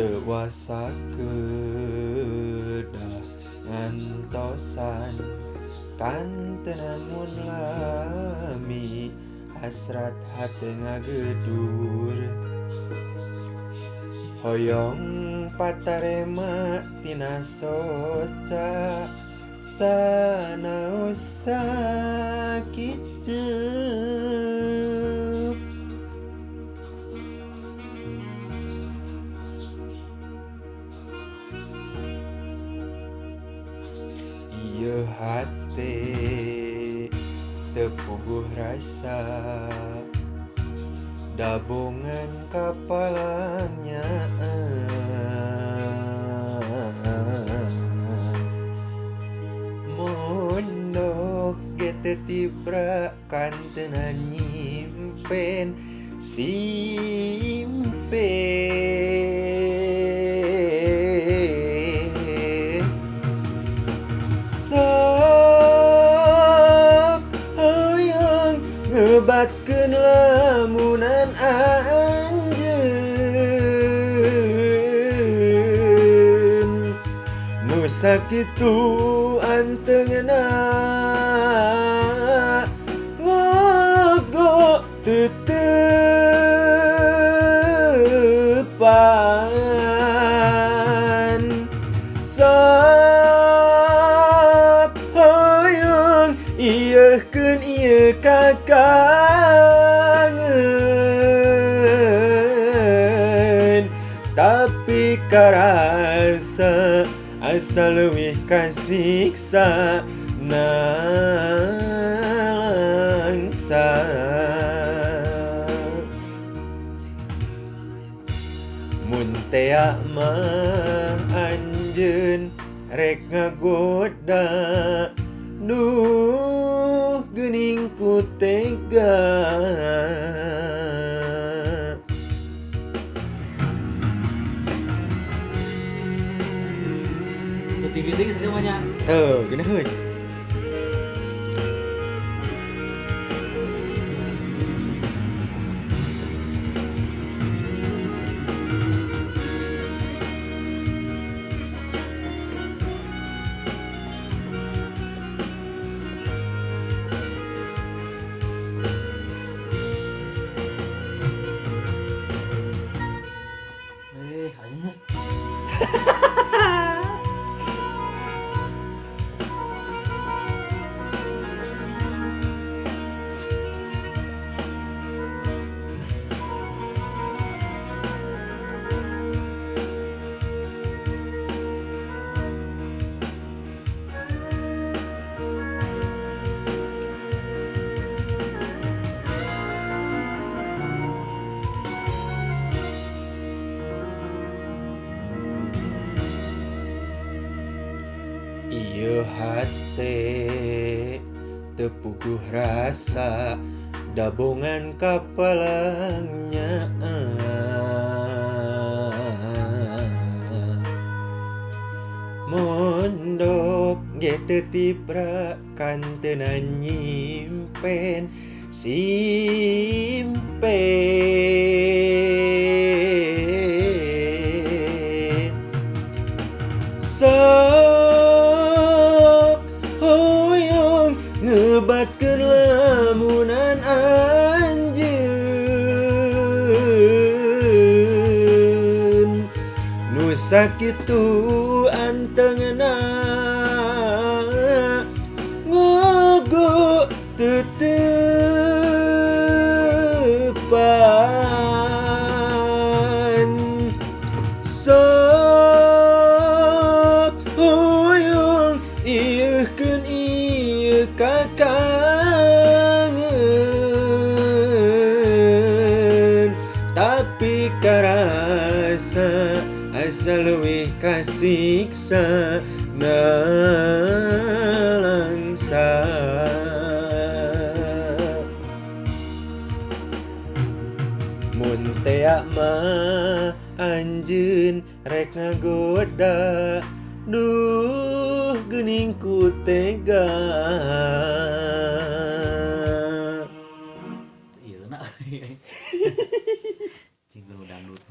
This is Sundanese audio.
tewasa kedah ngantosan kantenan mun lami hasrat hate ngagedur hoyong patarema tina soca sanaos sakiceup ieu hate teu puguh rasa dabongan kapalangnya mondok ge tibra kantenan nyimpen simpen sok hoyong ngebatkeun lamunan anjeun nu sakitu anteunna ngogo teutepan sok hoyong ieukeun ieu kakangen tapi karasa asa leuwih kasiksa nalangsa mun tea mah anjeun rek ngagoda duh geuning ku tega Tinggi-tinggi semuanya. Gini heuy. Hanya ieu hate teu puguh rasa dabongan kapalangnya mondok ge teu tibra kantenan nyimpen simpen sok hoyong ngebatkeun lamunan anjeun nu sakitu anteunna ngogo teutepan sok hoyong ieukeun ieu kakangen tapi karasa asa leuwih kasiksa nalangsa mun tea mah anjeun rek ngagoda duh geuning ku tega iya nak. Jingle dangdut.